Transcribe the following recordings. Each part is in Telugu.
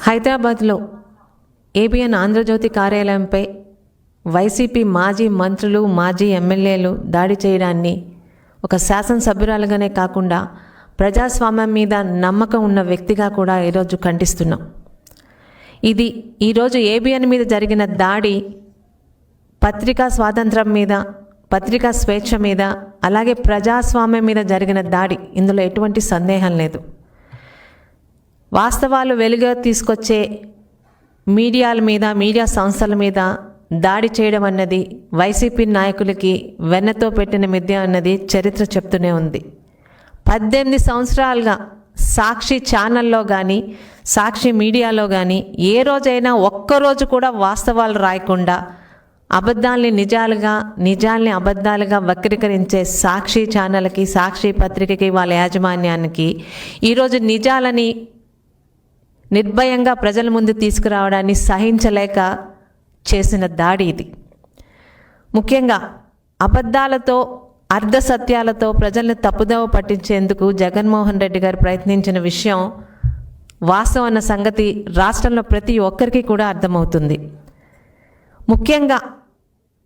హైదరాబాద్లో ఏబిఎన్ ఆంధ్రజ్యోతి కార్యాలయంపై వైసీపీ మాజీ మంత్రులు మాజీ ఎమ్మెల్యేలు దాడి చేయడాన్ని ఒక శాసనసభ్యురాలుగానే కాకుండా ప్రజాస్వామ్యం మీద నమ్మకం ఉన్న వ్యక్తిగా కూడా ఈరోజు ఖండిస్తున్నాం. ఇది ఈరోజు ఏబిఎన్ మీద జరిగిన దాడి పత్రికా స్వాతంత్రం మీద, పత్రికా స్వేచ్ఛ మీద, అలాగే ప్రజాస్వామ్యం మీద జరిగిన దాడి. ఇందులో ఎటువంటి సందేహం లేదు. వాస్తవాలు వెలుగు తీసుకొచ్చే మీడియాల మీద, మీడియా సంస్థల మీద దాడి చేయడం అన్నది వైసీపీ నాయకులకి వెన్నతో పెట్టిన మిథ్య అన్నది చరిత్ర చెప్తూనే ఉంది. 18 సంవత్సరాలుగా సాక్షి ఛానల్లో కానీ, సాక్షి మీడియాలో కానీ ఏ రోజైనా ఒక్కరోజు కూడా వాస్తవాలు రాయకుండా అబద్ధాల్ని నిజాలుగా, నిజాల్ని అబద్ధాలుగా వక్రీకరించే సాక్షి ఛానల్కి, సాక్షి పత్రికకి, వాళ్ళ యాజమాన్యానికి ఈరోజు నిజాలని నిర్భయంగా ప్రజల ముందు తీసుకురావడాన్ని సహించలేక చేసిన దాడి ఇది. ముఖ్యంగా అబద్ధాలతో, అర్ధసత్యాలతో ప్రజల్ని తప్పుదోవ పట్టించేందుకు జగన్మోహన్ రెడ్డి గారు ప్రయత్నించిన విషయం వాస్తవం అన్న సంగతి రాష్ట్రంలో ప్రతి ఒక్కరికి కూడా అర్థమవుతుంది. ముఖ్యంగా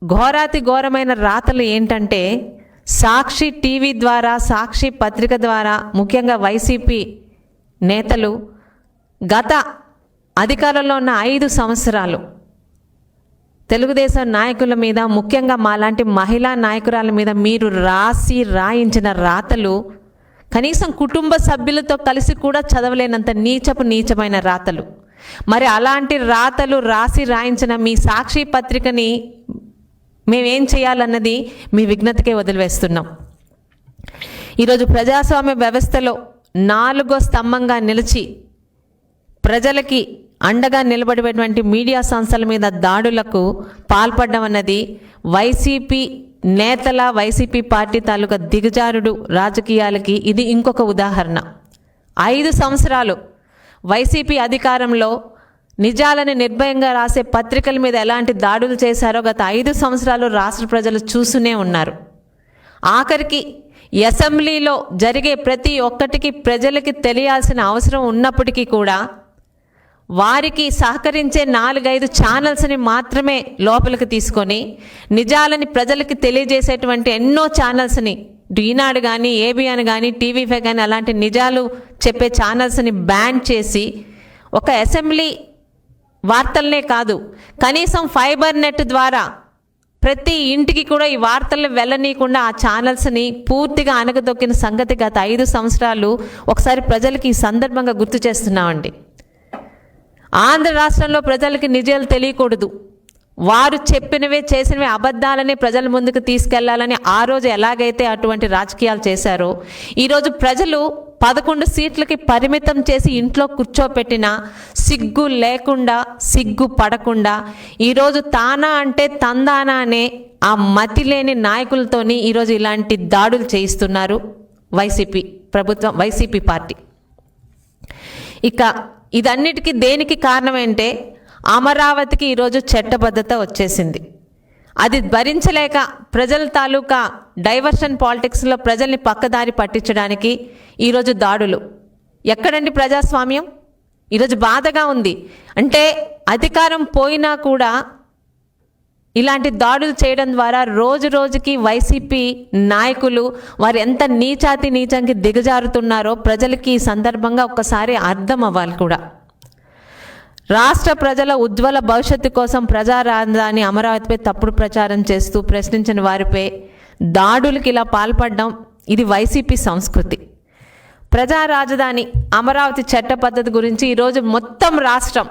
ఘోరాతి ఘోరమైన రాతలు ఏంటంటే, సాక్షి టీవీ ద్వారా, సాక్షి పత్రిక ద్వారా ముఖ్యంగా వైసీపీ నేతలు గత అధికారంలో ఉన్న 5 సంవత్సరాలు తెలుగుదేశం నాయకుల మీద, ముఖ్యంగా మాలాంటి మహిళా నాయకురాల మీద మీరు రాయించిన రాతలు కనీసం కుటుంబ సభ్యులతో కలిసి కూడా చదవలేనంత నీచమైన రాతలు. మరి అలాంటి రాతలు రాయించిన మీ సాక్షి పత్రికని మేమేం చేయాలన్నది మీ విజ్ఞతకే వదిలివేస్తున్నాం. ఈరోజు ప్రజాస్వామ్య వ్యవస్థలో 4వ స్తంభంగా నిలిచి ప్రజలకి అండగా నిలబడేటువంటి మీడియా సంస్థల మీద దాడులకు పాల్పడడం అన్నది వైసీపీ నేతల, వైసీపీ పార్టీ తాలూకా దిగజారుడు రాజకీయాలకి ఇది ఇంకొక ఉదాహరణ. 5 సంవత్సరాలు వైసీపీ అధికారంలో నిజాలని నిర్భయంగా రాసే పత్రికల మీద ఎలాంటి దాడులు చేశారో గత 5 సంవత్సరాలు రాష్ట్ర ప్రజలు చూస్తూనే ఉన్నారు. ఆఖరికి అసెంబ్లీలో జరిగే ప్రతి ఒక్కటికి ప్రజలకి తెలియాల్సిన అవసరం ఉన్నప్పటికీ కూడా వారికి సహకరించే 4-5 ఛానల్స్ని మాత్రమే లోపలికి తీసుకొని నిజాలని ప్రజలకి తెలియజేసేటువంటి ఎన్నో ఛానల్స్ని, ఈనాడు కానీ, ఏబిఎన్ కానీ, టీవీ5 కానీ అలాంటి నిజాలు చెప్పే ఛానల్స్ని బ్యాన్ చేసి ఒక అసెంబ్లీ వార్తలనే కాదు, కనీసం ఫైబర్ నెట్ ద్వారా ప్రతి ఇంటికి కూడా ఈ వార్తలను వెళ్ళనీయకుండా ఆ ఛానల్స్ని పూర్తిగా అణగదొక్కిన సంగతి గత 5 సంవత్సరాలు ఒకసారి ప్రజలకి ఈ సందర్భంగా గుర్తు చేస్తున్నామండి. ఆంధ్ర రాష్ట్రంలో ప్రజలకి నిజాలు తెలియకూడదు, వారు చెప్పినవే చేసినవే అబద్ధాలని ప్రజల ముందుకు తీసుకెళ్లాలని ఆ రోజు ఎలాగైతే అటువంటి రాజకీయాలు చేశారో ఈరోజు ప్రజలు 11 సీట్లకి పరిమితం చేసి ఇంట్లో కూర్చోపెట్టిన సిగ్గు లేకుండా, సిగ్గు పడకుండా ఈరోజు తానా అంటే తందానా అనే ఆ మతి లేని నాయకులతోని ఈరోజు ఇలాంటి దాడులు చేయిస్తున్నారు వైసీపీ ప్రభుత్వం, వైసీపీ పార్టీ. ఇక ఇదన్నిటికీ దేనికి కారణమంటే అమరావతికి ఈరోజు చట్టబద్ధత వచ్చేసింది. అది భరించలేక ప్రజల తాలూకా డైవర్షన్ పాలిటిక్స్లో ప్రజల్ని పక్కదారి పట్టించడానికి ఈరోజు దాడులు. ఎక్కడండి ప్రజాస్వామ్యం? ఈరోజు బాధగా ఉంది. అంటే అధికారం పోయినా కూడా ఇలాంటి దాడులు చేయడం ద్వారా రోజు రోజుకి వైసీపీ నాయకులు వారు ఎంత నీచానికి దిగజారుతున్నారో ప్రజలకి ఈ సందర్భంగా ఒక్కసారి అర్థం అవ్వాలి కూడా. రాష్ట్ర ప్రజల ఉజ్వల భవిష్యత్తు కోసం ప్రజా రాజధాని అమరావతిపై తప్పుడు ప్రచారం చేస్తూ ప్రశ్నించిన వారిపై దాడులకి ఇలా పాల్పడడం ఇది వైసీపీ సంస్కృతి. ప్రజా రాజధాని అమరావతి చట్ట పద్ధతి గురించి ఈరోజు మొత్తం రాష్ట్రం,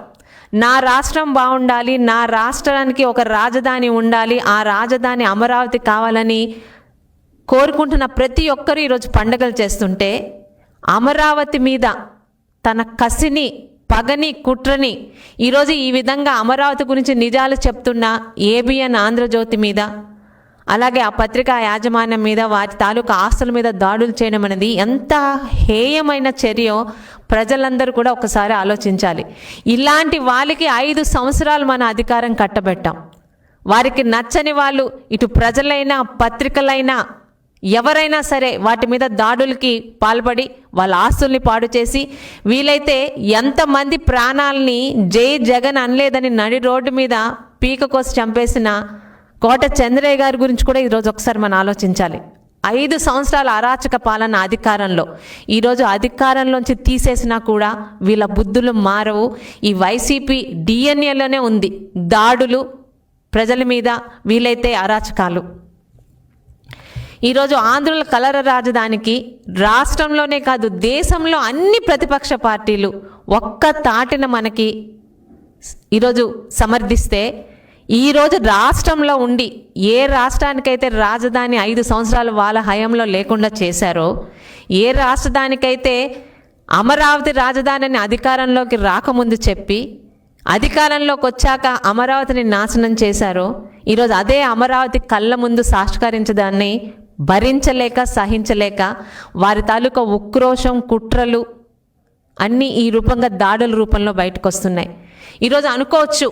నా రాష్ట్రం బాగుండాలి, నా రాష్ట్రానికి ఒక రాజధాని ఉండాలి, ఆ రాజధాని అమరావతి కావాలని కోరుకుంటున్న ప్రతి ఒక్కరూ ఈరోజు పండుగలు చేస్తుంటే అమరావతి మీద తన కసిని, పగని, కుట్రని ఈరోజు ఈ విధంగా అమరావతి గురించి నిజాలు చెప్తున్న ఏబిఎన్ ఆంధ్రజ్యోతి మీద, అలాగే ఆ పత్రికా యాజమాన్యం మీద, వారి తాలూకా ఆస్తుల మీద దాడులు చేయడం అనేది ఎంత హేయమైన చర్యో ప్రజలందరూ కూడా ఒకసారి ఆలోచించాలి. ఇలాంటి వాళ్ళకి 5 సంవత్సరాలు మన అధికారం కట్టబెట్టాం. వారికి నచ్చని వాళ్ళు ఇటు ప్రజలైనా, పత్రికలైనా, ఎవరైనా సరే వాటి మీద దాడులకి పాల్పడి వాళ్ళ ఆస్తుల్ని పాడు చేసి, వీలైతే ఎంతమంది ప్రాణాలని జై జగన్ అనలేదని నడి రోడ్డు మీద పీక కోసి చంపేసిన కోట చంద్రయ్య గారి గురించి కూడా ఈరోజు ఒకసారి మనం ఆలోచించాలి. 5 సంవత్సరాల అరాచక పాలన అధికారంలో, ఈరోజు అధికారంలోంచి తీసేసినా కూడా వీళ్ళ బుద్ధులు మారవు. ఈ వైసీపీ డిఎన్ఏలోనే ఉంది దాడులు ప్రజల మీద, వీలైతే అరాచకాలు. ఈరోజు ఆంధ్రుల కలర రాజధానికి రాష్ట్రంలోనే కాదు దేశంలో అన్ని ప్రతిపక్ష పార్టీలు ఒక్క తాటిన మనకి ఈరోజు సమర్థిస్తే, ఈరోజు రాష్ట్రంలో ఉండి ఏ రాష్ట్రానికైతే రాజధాని 5 సంవత్సరాలు వాళ్ళ హయాంలో లేకుండా చేశారో, ఏ రాష్ట్రానికైతే అమరావతి రాజధానిని అధికారంలోకి రాకముందు చెప్పి అధికారంలోకి వచ్చాక అమరావతిని నాశనం చేశారో, ఈరోజు అదే అమరావతి కళ్ళ ముందు సాక్షాత్కరించడాన్ని భరించలేక సహించలేక వారి తాలూకా ఉక్రోషం కుట్రలు అన్నీ ఈ రూపంగా దాడుల రూపంలో బయటకు వస్తున్నాయి. ఈరోజు అనుకోవచ్చు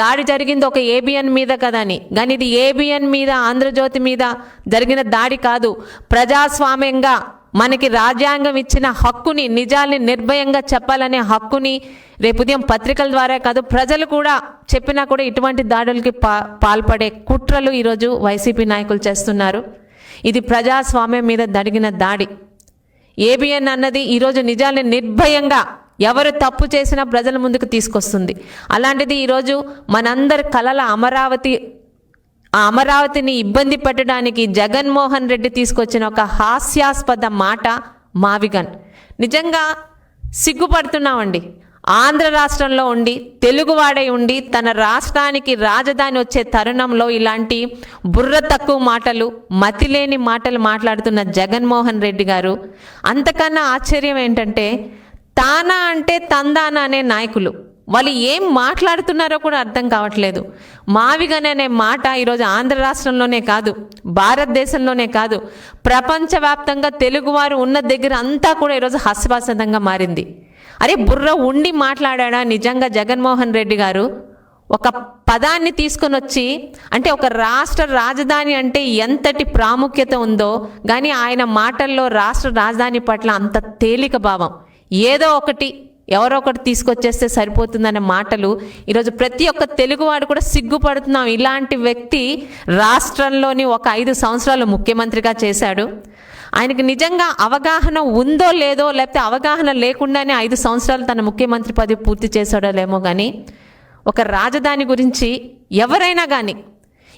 దాడి జరిగింది ఒక ఏబిఎన్ మీద కదా అని, కానీ ఇది ఏబిఎన్ మీద ఆంధ్రజ్యోతి మీద జరిగిన దాడి కాదు. ప్రజాస్వామ్యంగా మనకి రాజ్యాంగం ఇచ్చిన హక్కుని, నిజాల్ని నిర్భయంగా చెప్పాలనే హక్కుని రేపు ఉదయం పత్రికల ద్వారా కాదు ప్రజలు కూడా చెప్పినా కూడా ఇటువంటి దాడులకి పాల్పడే కుట్రలు ఈరోజు వైసీపీ నాయకులు చేస్తున్నారు. ఇది ప్రజాస్వామ్యం మీద జరిగిన దాడి. ఏబిఎన్ అన్నది ఈరోజు నిజాల్ని నిర్భయంగా ఎవరు తప్పు చేసినా ప్రజల ముందుకు తీసుకొస్తుంది. అలాంటిది ఈరోజు మనందరి కలల అమరావతిని ఇబ్బంది పెట్టడానికి జగన్మోహన్ రెడ్డి తీసుకొచ్చిన ఒక హాస్యాస్పద మాట మావిగన్. నిజంగా సిగ్గుపడుతున్నామండి. ఆంధ్ర రాష్ట్రంలో ఉండి తెలుగువాడై ఉండి తన రాష్ట్రానికి రాజధాని వచ్చే తరుణంలో ఇలాంటి బుర్ర తక్కువ మాటలు, మతిలేని మాటలు మాట్లాడుతున్న జగన్మోహన్ రెడ్డి గారు. అంతకన్నా ఆశ్చర్యం ఏంటంటే తానా అంటే తందానా అనే నాయకులు వాళ్ళు ఏం మాట్లాడుతున్నారో కూడా అర్థం కావట్లేదు. మావిగన్ అనే మాట ఈరోజు ఆంధ్ర రాష్ట్రంలోనే కాదు, భారతదేశంలోనే కాదు, ప్రపంచవ్యాప్తంగా తెలుగువారు ఉన్న దగ్గర అంతా కూడా ఈరోజు హాస్యాస్పదంగా మారింది. అరే బుర్ర ఉండి మాట్లాడా నిజంగా జగన్మోహన్ రెడ్డి గారు? ఒక పదాన్ని తీసుకొని వచ్చి, అంటే ఒక రాష్ట్ర రాజధాని అంటే ఎంతటి ప్రాముఖ్యత ఉందో కానీ ఆయన మాటల్లో రాష్ట్ర రాజధాని పట్ల అంత తేలిక భావం, ఏదో ఒకటి ఎవరో ఒకటి తీసుకొచ్చేస్తే సరిపోతుందనే మాటలు ఈరోజు ప్రతి ఒక్క తెలుగువాడు కూడా సిగ్గుపడుతున్నాం. ఇలాంటి వ్యక్తి రాష్ట్రంలోని ఒక 5 సంవత్సరాలు ముఖ్యమంత్రిగా చేశాడు. ఆయనకి నిజంగా అవగాహన ఉందో లేదో, లేకపోతే అవగాహన లేకుండానే 5 సంవత్సరాలు తన ముఖ్యమంత్రి పదవి పూర్తి చేశాడోలేమో, కానీ ఒక రాజధాని గురించి ఎవరైనా కానీ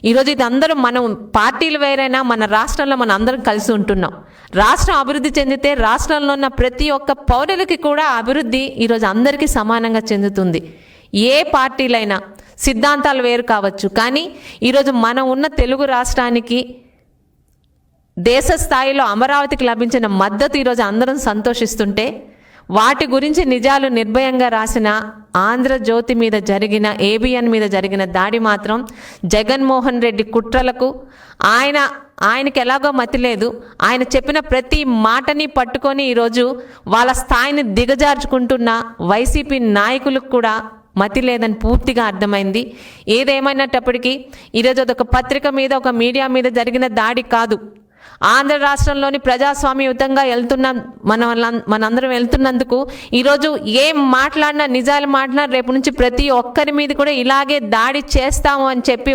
ఈరోజు ఇది అందరూ మనం పార్టీలు వేరైనా మన రాష్ట్రంలో మనం అందరం కలిసి ఉంటున్నాం. రాష్ట్రం అభివృద్ధి చెందితే రాష్ట్రంలో ఉన్న ప్రతి ఒక్క పౌరులకి కూడా అభివృద్ధి ఈరోజు అందరికీ సమానంగా చెందుతుంది. ఏ పార్టీలైనా సిద్ధాంతాలు వేరు కావచ్చు, కానీ ఈరోజు మనం ఉన్న తెలుగు రాష్ట్రానికి దేశ స్థాయిలో అమరావతికి లభించిన మద్దతు ఈరోజు అందరం సంతోషిస్తుంటే, వాటి గురించి నిజాలు నిర్భయంగా రాసిన ఆంధ్రజ్యోతి మీద జరిగిన, ఏబిఎన్ మీద జరిగిన దాడి మాత్రం జగన్మోహన్ రెడ్డి కుట్రలకు, ఆయనకి ఎలాగో మతి లేదు, ఆయన చెప్పిన ప్రతి మాటని పట్టుకొని ఈరోజు వాళ్ళ స్థాయిని దిగజార్చుకుంటున్న వైసీపీ నాయకులకు కూడా మతి లేదని పూర్తిగా అర్థమైంది. ఏదేమైనప్పటికీ ఈరోజు అదొక పత్రిక మీద, ఒక మీడియా మీద జరిగిన దాడి కాదు. ఆంధ్ర రాష్ట్రంలోని ప్రజాస్వామ్యయుతంగా మనందరం వెళ్తున్నందుకు ఈరోజు ఏం మాట్లాడినా, నిజాలు మాట్లాడినా రేపు నుంచి ప్రతి ఒక్కరి మీద కూడా ఇలాగే దాడి చేస్తాము అని చెప్పి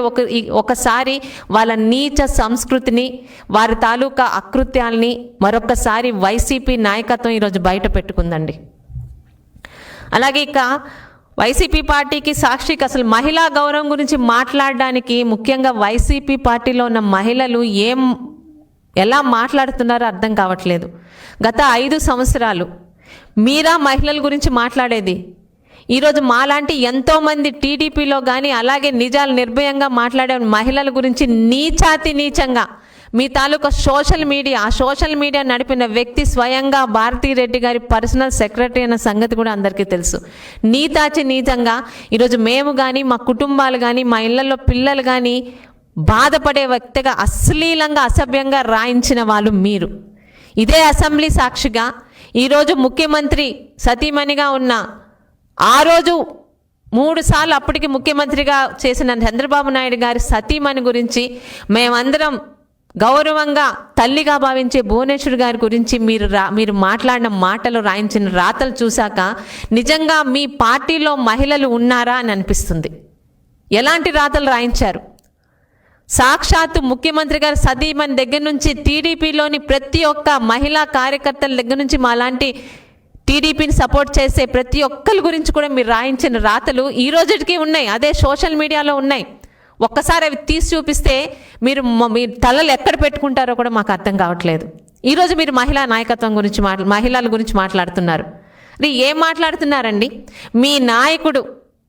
ఒకసారి వాళ్ళ నీచ సంస్కృతిని, వారి తాలూకా అకృత్యాల్ని మరొకసారి వైసీపీ నాయకత్వం ఈరోజు బయట పెట్టుకుందండి. అలాగే ఇక వైసీపీ పార్టీకి, సాక్షికి అసలు మహిళా గౌరవం గురించి మాట్లాడడానికి, ముఖ్యంగా వైసీపీ పార్టీలో ఉన్న మహిళలు ఎలా మాట్లాడుతున్నారో అర్థం కావట్లేదు. గత 5 సంవత్సరాలు మీరా మహిళల గురించి మాట్లాడేది. ఈరోజు మాలాంటి ఎంతోమంది టీడీపీలో కానీ, అలాగే నిజాలు నిర్భయంగా మాట్లాడే మహిళల గురించి నీచంగా మీ తాలూకా సోషల్ మీడియా నడిపిన వ్యక్తి స్వయంగా భారతీరెడ్డి గారి పర్సనల్ సెక్రటరీ అన్న సంగతి కూడా అందరికీ తెలుసు. నీచంగా ఈరోజు మేము కానీ, మా కుటుంబాలు కానీ, మా ఇళ్లలో పిల్లలు కానీ బాధపడే వ్యక్తిగా అశ్లీలంగా, అసభ్యంగా రాయించిన వాళ్ళు మీరు. ఇదే అసెంబ్లీ సాక్షిగా ఈరోజు ముఖ్యమంత్రి సతీమణిగా ఉన్న, ఆ రోజు 3 సార్లు అప్పటికి ముఖ్యమంత్రిగా చేసిన చంద్రబాబు నాయుడు గారి సతీమణి గురించి మేమందరం గౌరవంగా తల్లిగా భావించే భువనేశ్వర్ గారి గురించి మీరు మాట్లాడిన మాటలు, రాయించిన రాతలు చూశాక నిజంగా మీ పార్టీలో మహిళలు ఉన్నారా అని అనిపిస్తుంది. ఎలాంటి రాతలు రాయించారు? సాక్షాత్తు ముఖ్యమంత్రి గారు సతీమణి దగ్గర నుంచి టీడీపీలోని ప్రతి ఒక్క మహిళా కార్యకర్తల దగ్గర నుంచి మాలాంటి టీడీపీని సపోర్ట్ చేసే ప్రతి ఒక్కరి గురించి కూడా మీరు రాయించిన రాతలు ఈ రోజుకి ఉన్నాయి, అదే సోషల్ మీడియాలో ఉన్నాయి. ఒక్కసారి అవి తీసి చూపిస్తే మీరు మీ తలలు ఎక్కడ పెట్టుకుంటారో కూడా మాకు అర్థం కావట్లేదు. ఈరోజు మీరు మహిళా నాయకత్వం గురించి మహిళల గురించి మాట్లాడుతున్నారు. ఏం మాట్లాడుతున్నారండి? మీ నాయకుడు,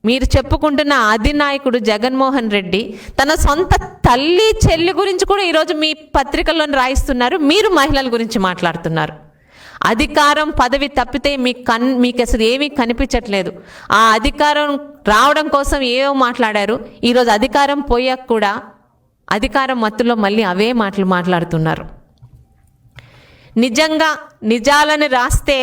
మీరు చెప్పుకుంటున్న అధినాయకుడు జగన్మోహన్ రెడ్డి తన సొంత తల్లి చెల్లి గురించి కూడా ఈరోజు మీ పత్రికల్లో రాయిస్తున్నారు. మీరు మహిళల గురించి మాట్లాడుతున్నారు. అధికారం పదవి తప్పితే మీకు అసలు ఏమీ కనిపించట్లేదు. ఆ అధికారం రావడం కోసం ఏవో మాట్లాడారు. ఈరోజు అధికారం పోయాక కూడా అధికారం మత్తులో మళ్ళీ అవే మాటలు మాట్లాడుతున్నారు. నిజంగా నిజాలను రాస్తే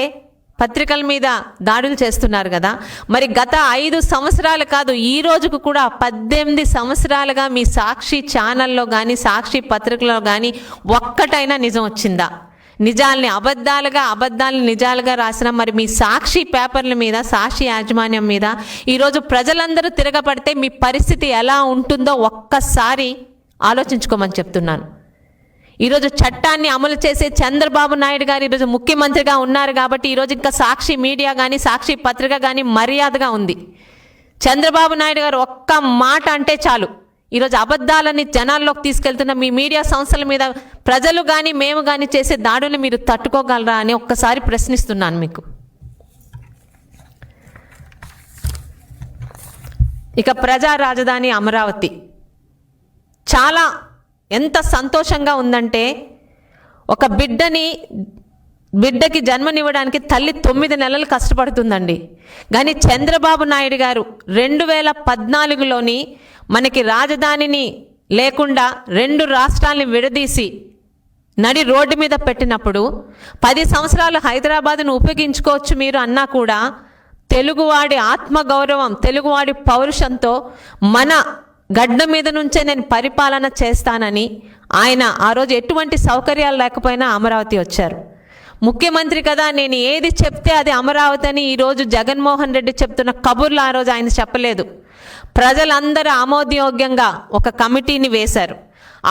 పత్రికల మీద దాడులు చేస్తున్నారు కదా. మరి గత 5 సంవత్సరాలు కాదు, ఈ రోజుకు కూడా 18 సంవత్సరాలుగా మీ సాక్షి ఛానల్లో కానీ సాక్షి పత్రికలో కానీ ఒక్కటైనా నిజం వచ్చిందా? నిజాల్ని అబద్ధాలని నిజాలుగా రాసిన మరి మీ సాక్షి పేపర్ల మీద, సాక్షి యాజమాన్యం మీద ఈరోజు ప్రజలందరూ తిరగబడితే మీ పరిస్థితి ఎలా ఉంటుందో ఒక్కసారి ఆలోచించుకోమని చెప్తున్నాను. ఈరోజు చట్టాన్ని అమలు చేసే చంద్రబాబు నాయుడు గారు ఈరోజు ముఖ్యమంత్రిగా ఉన్నారు కాబట్టి ఈరోజు ఇంకా సాక్షి మీడియా కానీ సాక్షి పత్రిక కానీ మర్యాదగా ఉంది. చంద్రబాబు నాయుడు గారు ఒక్క మాట అంటే చాలు ఈరోజు అబద్ధాలని జనాల్లోకి తీసుకెళ్తున్న మీ మీడియా సంస్థల మీద ప్రజలు కానీ మేము కానీ చేసే దాడులు మీరు తట్టుకోగలరా అని ఒక్కసారి ప్రశ్నిస్తున్నాను మీకు. ఇక ప్రజా రాజధాని అమరావతి చాలా ఎంత సంతోషంగా ఉందంటే, ఒక బిడ్డకి జన్మనివ్వడానికి తల్లి 9 నెలలు కష్టపడుతుందండి. కానీ చంద్రబాబు నాయుడు గారు 2014లోని మనకి రాజధానిని లేకుండా 2 రాష్ట్రాలని విడదీసి నడి రోడ్డు మీద పెట్టినప్పుడు 10 సంవత్సరాలు హైదరాబాద్ను ఉపయోగించుకోవచ్చు మీరు అన్నా కూడా తెలుగువాడి ఆత్మగౌరవం, తెలుగువాడి పౌరుషంతో మన గడ్డ మీద నుంచే నేను పరిపాలన చేస్తానని ఆయన ఆ రోజు ఎటువంటి సౌకర్యాలు లేకపోయినా అమరావతి వచ్చారు. ముఖ్యమంత్రి కదా, నేను ఏది చెప్తే అది అమరావతి అని ఈరోజు జగన్మోహన్ రెడ్డి చెప్తున్న కబుర్లు ఆ రోజు ఆయన చెప్పలేదు. ప్రజలందరూ ఆమోదయోగ్యంగా ఒక కమిటీని వేశారు.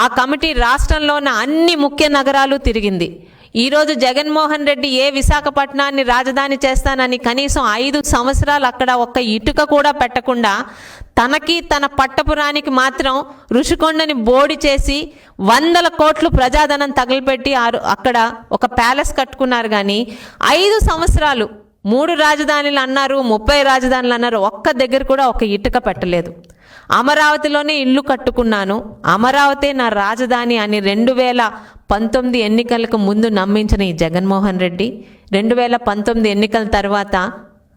ఆ కమిటీ రాష్ట్రంలో ఉన్న అన్ని ముఖ్య నగరాలు తిరిగింది. ఈరోజు జగన్మోహన్ రెడ్డి విశాఖపట్నాన్ని రాజధాని చేస్తానని కనీసం 5 సంవత్సరాలు అక్కడ ఒక్క ఇటుక కూడా పెట్టకుండా తనకి తన పట్టపురానికి మాత్రం ఋషికొండని బోడి చేసి 100 కోట్లు ప్రజాధనం తగిలిపెట్టి అక్కడ ఒక ప్యాలెస్ కట్టుకున్నారు. కానీ 5 సంవత్సరాలు 3 రాజధానులు అన్నారు, 30 రాజధానులు అన్నారు, ఒక్క దగ్గర కూడా ఒక ఇటుక పెట్టలేదు. అమరావతిలోనే ఇల్లు కట్టుకున్నాను, అమరావతి నా రాజధాని అని 2019 ఎన్నికలకు ముందు నమ్మించిన ఈ జగన్మోహన్ రెడ్డి 2019 ఎన్నికల తర్వాత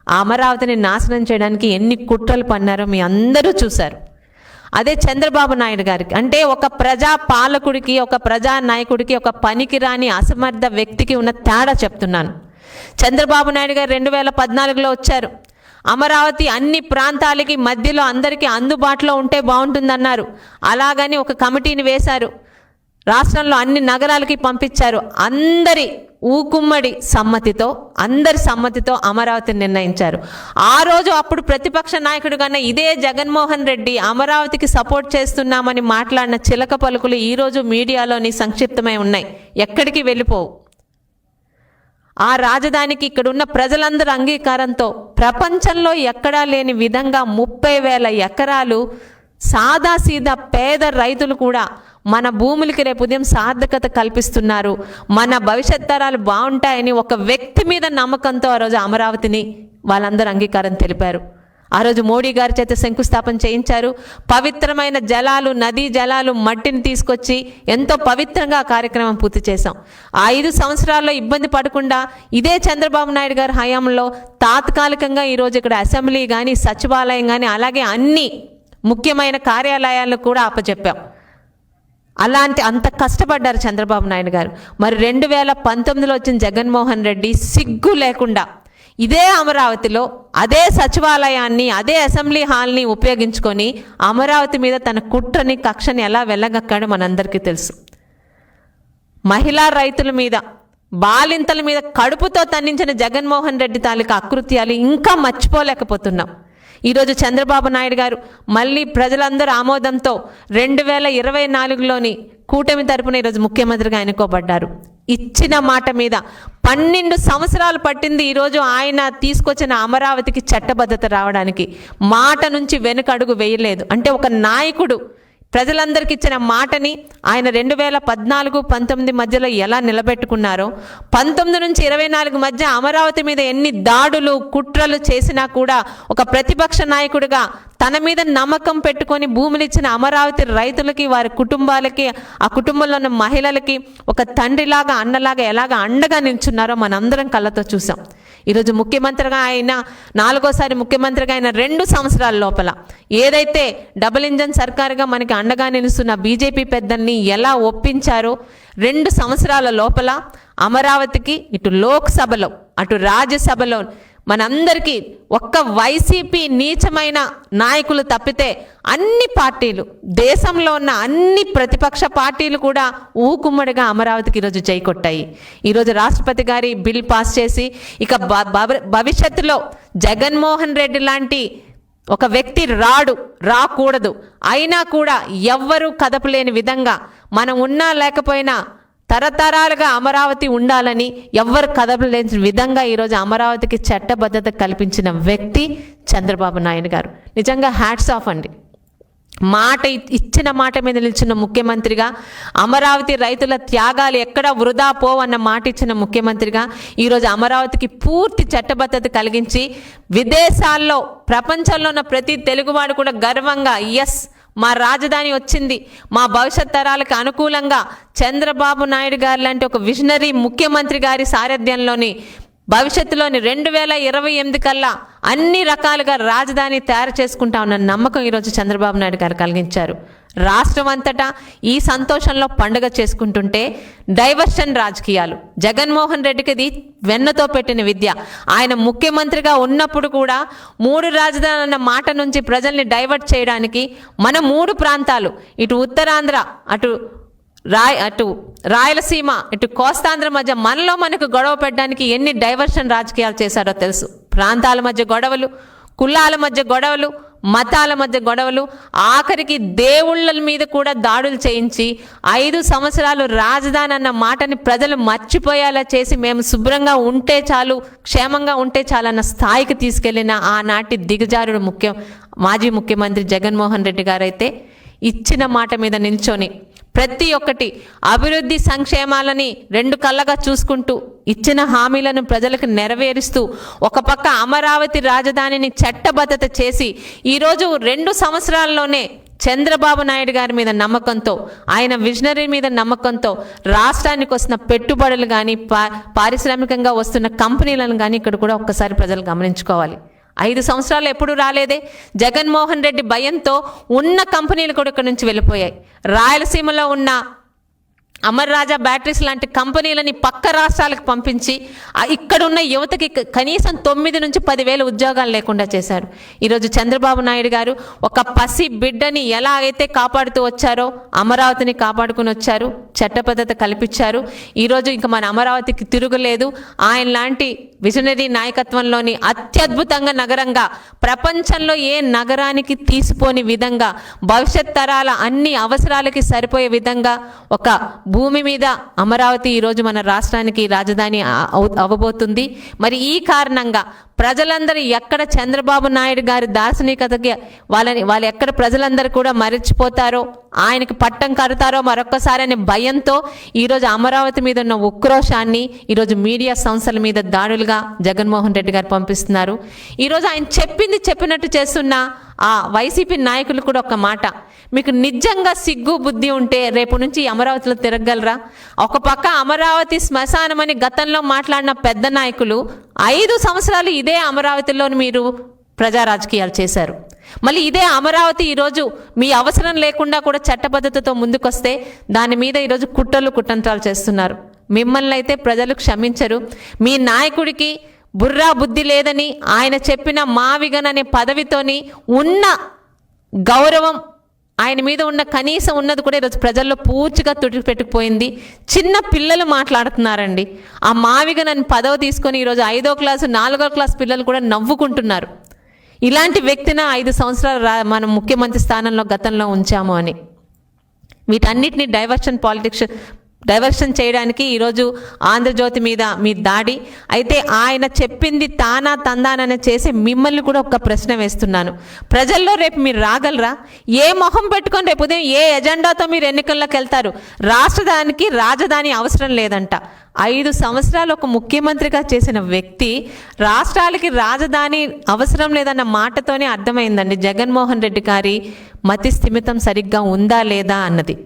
అమరావతిని నాశనం చేయడానికి ఎన్ని కుట్రలు పన్నారో మీ అందరూ చూశారు. అదే చంద్రబాబు నాయుడు గారికి అంటే ఒక ప్రజా పాలకుడికి, ఒక ప్రజా నాయకుడికి, ఒక పనికిరాని అసమర్థ వ్యక్తికి ఉన్న తేడా చెప్తున్నాను. చంద్రబాబు నాయుడు గారు 2014లో వచ్చారు. అమరావతి అన్ని ప్రాంతాలకి మధ్యలో అందరికీ అందుబాటులో ఉంటే బాగుంటుందన్నారు. అలాగని ఒక కమిటీని వేశారు. రాష్ట్రంలో అన్ని నగరాలకి పంపించారు. అందరి సమ్మతితో అమరావతిని నిర్ణయించారు. ఆ రోజు అప్పుడు ప్రతిపక్ష నాయకుడు కన్నా ఇదే జగన్మోహన్ రెడ్డి అమరావతికి సపోర్ట్ చేస్తున్నామని మాట్లాడిన చిలక పలుకులు ఈరోజు మీడియాలోని సంక్షిప్తమై ఉన్నాయి, ఎక్కడికి వెళ్ళిపోవు. ఆ రాజధానికి ఇక్కడున్న ప్రజలందరూ అంగీకారంతో ప్రపంచంలో ఎక్కడా లేని విధంగా 30,000 ఎకరాలు సాదాసీదా పేద రైతులు కూడా మన భూములకి రేపు ఉదయం సార్థకత కల్పిస్తున్నారు, మన భవిష్యత్ తరాలు బాగుంటాయని ఒక వ్యక్తి మీద నమ్మకంతో ఆ రోజు అమరావతిని వాళ్ళందరూ అంగీకారం తెలిపారు. ఆ రోజు మోడీ గారి చేత శంకుస్థాపన చేయించారు. పవిత్రమైన జలాలు, నదీ జలాలు, మట్టిని తీసుకొచ్చి ఎంతో పవిత్రంగా ఆ కార్యక్రమం పూర్తి చేశాం. ఆ 5 సంవత్సరాల్లో ఇబ్బంది పడకుండా ఇదే చంద్రబాబు నాయుడు గారి హయాంలో తాత్కాలికంగా ఈరోజు ఇక్కడ అసెంబ్లీ కానీ, సచివాలయం కానీ, అలాగే అన్ని ముఖ్యమైన కార్యాలయాలను కూడా అప్పచెప్పాం. అంత కష్టపడ్డారు చంద్రబాబు నాయుడు గారు. మరి 2019లో వచ్చిన జగన్మోహన్ రెడ్డి సిగ్గు లేకుండా ఇదే అమరావతిలో అదే సచివాలయాన్ని, అదే అసెంబ్లీ హాల్ని ఉపయోగించుకొని అమరావతి మీద తన కుట్రని, కక్షని ఎలా వెళ్ళగక్కాడో మనందరికీ తెలుసు. మహిళా రైతుల మీద, బాలింతల మీద కడుపుతో తన్నించిన జగన్మోహన్ రెడ్డి తాలూకా అకృత్యాలు ఇంకా మర్చిపోలేకపోతున్నాం. ఈరోజు చంద్రబాబు నాయుడు గారు మళ్ళీ ప్రజలందరూ ఆమోదంతో 2024లోని కూటమి తరపున ఈరోజు ముఖ్యమంత్రిగా ఎన్నుకోబడ్డారు. ఇచ్చిన మాట మీద 12 సంవత్సరాలు పట్టింది ఈరోజు ఆయన తీసుకొచ్చిన అమరావతికి చట్టబద్ధత రావడానికి. మాట నుంచి వెనుకడుగు వేయలేదు. అంటే ఒక నాయకుడు ప్రజలందరికీ ఇచ్చిన మాటని ఆయన 2014-19 మధ్యలో ఎలా నిలబెట్టుకున్నారో, 19 నుంచి 24 మధ్య అమరావతి మీద ఎన్ని దాడులు కుట్రలు చేసినా కూడా ఒక ప్రతిపక్ష నాయకుడిగా తన మీద నమ్మకం పెట్టుకొని భూములు ఇచ్చిన అమరావతి రైతులకి, వారి కుటుంబాలకి, ఆ కుటుంబంలో ఉన్న మహిళలకి ఒక తండ్రిలాగా అన్నలాగా ఎలాగ అండగా నిల్చున్నారో మనందరం కళ్ళతో చూసాం. ఈరోజు ముఖ్యమంత్రిగా ఆయన 4వ ముఖ్యమంత్రిగా అయిన 2 సంవత్సరాల లోపల ఏదైతే డబుల్ ఇంజన్ సర్కారుగా మనకి అండగా నిలుస్తున్న బీజేపీ పెద్దల్ని ఎలా ఒప్పించారో 2 సంవత్సరాల లోపల అమరావతికి ఇటు లోక్సభలో అటు రాజ్యసభలో మనందరికీ ఒక్క వైసీపీ నీచమైన నాయకులు తప్పితే అన్ని పార్టీలు, దేశంలో ఉన్న అన్ని ప్రతిపక్ష పార్టీలు కూడా ఊకుమ్మడిగా అమరావతికి ఈరోజు జై కొట్టాయి. ఈరోజు రాష్ట్రపతి గారి బిల్ పాస్ చేసి ఇక భవిష్యత్తులో జగన్మోహన్ రెడ్డి లాంటి ఒక వ్యక్తి రాకూడదు, అయినా కూడా ఎవ్వరూ కదపలేని విధంగా మనం ఉన్నా లేకపోయినా తరతరాలుగా అమరావతి ఉండాలని ఎవ్వరు కదపలేని విధంగా ఈరోజు అమరావతికి చట్టబద్ధత కల్పించిన వ్యక్తి చంద్రబాబు నాయుడు గారు. నిజంగా హ్యాట్స్ ఆఫ్ అండి. ఇచ్చిన మాట మీద నిలిచిన ముఖ్యమంత్రిగా, అమరావతి రైతుల త్యాగాలు ఎక్కడా వృధా పోవన్న మాట ఇచ్చిన ముఖ్యమంత్రిగా ఈరోజు అమరావతికి పూర్తి చట్టబద్ధత కలిగించి విదేశాల్లో ప్రపంచంలో ఉన్న ప్రతి తెలుగువాడు కూడా గర్వంగా ఎస్ మా రాజధాని వచ్చింది, మా భవిష్యత్ తరాలకు అనుకూలంగా చంద్రబాబు నాయుడు గారు లాంటి ఒక విజనరీ ముఖ్యమంత్రి గారి సారథ్యంలోని భవిష్యత్తులోని 2028 కల్లా అన్ని రకాలుగా రాజధాని తయారు చేసుకుంటా ఉన్న నమ్మకం ఈరోజు చంద్రబాబు నాయుడు గారు కలిగించారు. రాష్ట్రం అంతటా ఈ సంతోషంలో పండుగ చేసుకుంటుంటే డైవర్షన్ రాజకీయాలు, జగన్మోహన్ రెడ్డికి ఇది వెన్నతో పెట్టిన విద్య. ఆయన ముఖ్యమంత్రిగా ఉన్నప్పుడు కూడా 3 రాజధానులు అన్న మాట నుంచి ప్రజల్ని డైవర్ట్ చేయడానికి మన 3 ప్రాంతాలు, ఇటు ఉత్తరాంధ్ర, అటు రాయలసీమ, ఇటు కోస్తాంధ్ర మధ్య మనకు గొడవ పెట్టడానికి ఎన్ని డైవర్షన్ రాజకీయాలు చేశారో తెలుసు. ప్రాంతాల మధ్య గొడవలు, కులాల మధ్య గొడవలు, మతాల మధ్య గొడవలు, ఆఖరికి దేవుళ్ళ మీద కూడా దాడులు చేయించి 5 సంవత్సరాలు రాజధాని అన్న మాటని ప్రజలు మర్చిపోయేలా చేసి మేము శుభ్రంగా ఉంటే చాలు, క్షేమంగా ఉంటే చాలు అన్న స్థాయికి తీసుకెళ్లిన ఆనాటి దిగజారుడు మాజీ ముఖ్యమంత్రి జగన్మోహన్ రెడ్డి గారైతే ఇచ్చిన మాట మీద నిల్చొని ప్రతి ఒక్కటి అభివృద్ధి సంక్షేమాలని 2 కళ్ళగా చూసుకుంటూ ఇచ్చిన హామీలను ప్రజలకు నెరవేరుస్తూ ఒక పక్క అమరావతి రాజధానిని చట్టబద్ధత చేసి ఈరోజు 2 సంవత్సరాల్లోనే చంద్రబాబు నాయుడు గారి మీద నమ్మకంతో, ఆయన విజనరీ మీద నమ్మకంతో రాష్ట్రానికి వస్తున్న పెట్టుబడులు కానీ పారిశ్రామికంగా వస్తున్న కంపెనీలను కానీ ఇక్కడ కూడా ఒక్కసారి ప్రజలు గమనించుకోవాలి. 5 సంవత్సరాలు ఎప్పుడు రాలేదే. జగన్మోహన్ రెడ్డి భయంతో ఉన్న కంపెనీలు కూడా ఇక్కడ నుంచి వెళ్ళిపోయాయి. రాయలసీమలో ఉన్న అమర్ రాజా బ్యాటరీస్ లాంటి కంపెనీలని పక్క రాష్ట్రాలకు పంపించి ఇక్కడున్న యువతకి కనీసం 9 నుంచి 10,000 ఉద్యోగాలు లేకుండా చేశారు. ఈరోజు చంద్రబాబు నాయుడు గారు ఒక పసి బిడ్డని ఎలా అయితే కాపాడుతూ వచ్చారో అమరావతిని కాపాడుకుని వచ్చారు, చట్టబద్ధత కల్పించారు. ఈరోజు ఇంకా మన అమరావతికి తిరుగులేదు. ఆయన లాంటి విజనరీ నాయకత్వంలోని అత్యద్భుతంగా నగరంగా, ప్రపంచంలో ఏ నగరానికి తీసిపోని విధంగా, భవిష్యత్ తరాల అన్ని అవసరాలకి సరిపోయే విధంగా ఒక భూమి మీద అమరావతి ఈరోజు మన రాష్ట్రానికి రాజధాని అవ్వబోతుంది. మరి ఈ కారణంగా ప్రజలందరూ ఎక్కడ చంద్రబాబు నాయుడు గారి దార్శనికతకి వాళ్ళు ఎక్కడ ప్రజలందరూ కూడా మరిచిపోతారో, ఆయనకి పట్టం కడతారో మరొక్కసారి అనే భయంతో ఈరోజు అమరావతి మీద ఉన్న ఉక్రోషాన్ని ఈరోజు మీడియా సంస్థల మీద దాడులుగా జగన్మోహన్ రెడ్డి గారు పంపిస్తున్నారు. ఈరోజు ఆయన చెప్పినట్టు చేస్తున్న ఆ వైసీపీ నాయకులు కూడా ఒక మాట, మీకు నిజంగా సిగ్గు బుద్ధి ఉంటే రేపు నుంచి అమరావతిలో తిరగలరా? ఒక పక్క అమరావతి శ్మశానమని గతంలో మాట్లాడిన పెద్ద నాయకులు 5 సంవత్సరాలు ఇదే అమరావతిలో మీరు ప్రజా రాజకీయాలు చేశారు. మళ్ళీ ఇదే అమరావతి ఈరోజు మీ అవసరం లేకుండా కూడా చట్టబద్ధతతో ముందుకొస్తే దాని మీద ఈరోజు కుట్రలు చేస్తున్నారు. మిమ్మల్ని అయితే ప్రజలు క్షమించరు. మీ నాయకుడికి బుర్రా బుద్ధి లేదని ఆయన చెప్పిన మావిగన్ అనే పదవితోని ఉన్న గౌరవం ఆయన మీద ఉన్న కనీసం ఉన్నది కూడా ఈరోజు ప్రజల్లో పూర్తిగా తుడిచిపెట్టుకుపోయింది. చిన్న పిల్లలు మాట్లాడుతున్నారండి. ఆ మావిగా నన్ను పదవి తీసుకొని ఈరోజు 5వ క్లాసు 4వ క్లాస్ పిల్లలు కూడా నవ్వుకుంటున్నారు. ఇలాంటి వ్యక్తిన 5 సంవత్సరాలు మనం ముఖ్యమంత్రి స్థానంలో గతంలో ఉంచాము అని. వీటన్నిటిని డైవర్షన్ చేయడానికి ఈరోజు ఆంధ్రజ్యోతి మీద మీ దాడి. అయితే ఆయన చెప్పింది తానా తందానని చేసి మిమ్మల్ని కూడా ఒక ప్రశ్న వేస్తున్నాను. ప్రజల్లో రేపు మీరు రాగలరా? ఏ మొహం పెట్టుకొని రేపు ఉదయం ఏ ఎజెండాతో మీరు ఎన్నికల్లోకి వెళ్తారు? రాష్ట్రానికి రాజధాని అవసరం లేదంట. 5 సంవత్సరాలు ఒక ముఖ్యమంత్రిగా చేసిన వ్యక్తి రాష్ట్రాలకి రాజధాని అవసరం లేదన్న మాటతోనే అర్థమైందండి జగన్మోహన్ రెడ్డి గారి మతి స్థిమితం సరిగ్గా ఉందా లేదా అన్నది.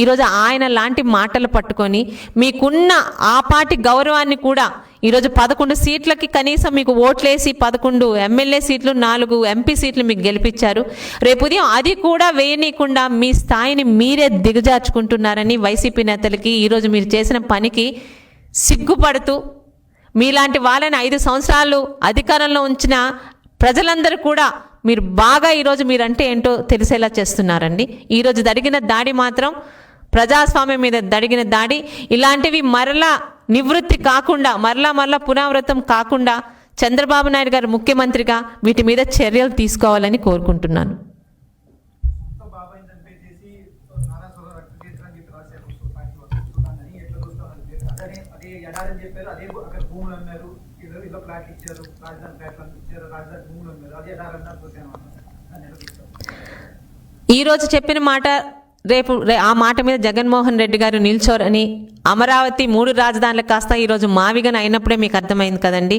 ఈరోజు ఆయన లాంటి మాటలు పట్టుకొని మీకున్న ఆపాటి గౌరవాన్ని కూడా ఈరోజు 11 సీట్లకి కనీసం మీకు ఓట్లేసి 11 ఎమ్మెల్యే సీట్లు 4 ఎంపీ సీట్లు మీకు గెలిపించారు. రేపు ఉదయం అది కూడా వేయనీయకుండా మీ స్థాయిని మీరే దిగజార్చుకుంటున్నారని వైసీపీ నేతలకి ఈరోజు మీరు చేసిన పనికి సిగ్గుపడుతూ మీలాంటి వాళ్ళని 5 సంవత్సరాలు అధికారంలో ఉంచిన ప్రజలందరూ కూడా మీరు బాగా ఈరోజు మీరంటే ఏంటో తెలిసేలా చేస్తున్నారండి. ఈరోజు జరిగిన దాడి మాత్రం ప్రజాస్వామ్యం మీద జరిగిన దాడి. ఇలాంటివి మరలా నివృత్తి కాకుండా మరలా పునరావృతం కాకుండా చంద్రబాబు నాయుడు గారు ముఖ్యమంత్రిగా వీటి మీద చర్యలు తీసుకోవాలని కోరుకుంటున్నాను. ఈరోజు చెప్పిన మాట రేపు ఆ మాట మీద జగన్మోహన్ రెడ్డి గారు నిల్చోరని, అమరావతి 3 రాజధానులు కాస్త ఈరోజు మావిగన అయినప్పుడే మీకు అర్థమైంది కదండి.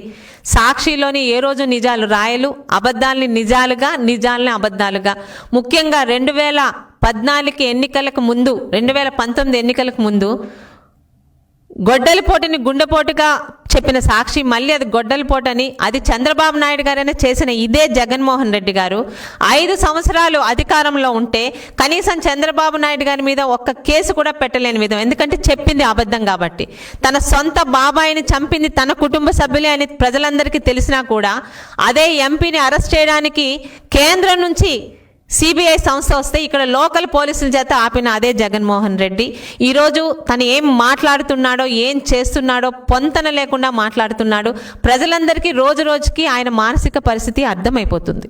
సాక్షిలోని ఏ రోజు నిజాలు రాయలు, అబద్ధాలని నిజాలుగా, నిజాలని అబద్ధాలుగా. ముఖ్యంగా 2014 ఎన్నికలకు ముందు 2019 ఎన్నికలకు ముందు గొడ్డలిపోటుని గుండెపోటుగా చెప్పిన సాక్షి మళ్ళీ అది గొడ్డలిపోటని, అది చంద్రబాబు నాయుడు గారైనా చేసిన ఇదే జగన్మోహన్ రెడ్డి గారు 5 సంవత్సరాలు అధికారంలో ఉంటే కనీసం చంద్రబాబు నాయుడు గారి మీద ఒక్క కేసు కూడా పెట్టలేని విధం. ఎందుకంటే చెప్పింది అబద్ధం కాబట్టి. తన సొంత బాబాయిని చంపింది తన కుటుంబ సభ్యులే అని ప్రజలందరికీ తెలిసినా కూడా అదే ఎంపీని అరెస్ట్ చేయడానికి కేంద్రం నుంచి సిబిఐ సంస్థ వస్తే ఇక్కడ లోకల్ పోలీసుల చేత ఆపిన అదే జగన్మోహన్ రెడ్డి ఈరోజు తను ఏం మాట్లాడుతున్నాడో ఏం చేస్తున్నాడో పొంతన లేకుండా మాట్లాడుతున్నాడు. ప్రజలందరికీ రోజు రోజుకి ఆయన మానసిక పరిస్థితి అర్థమైపోతుంది.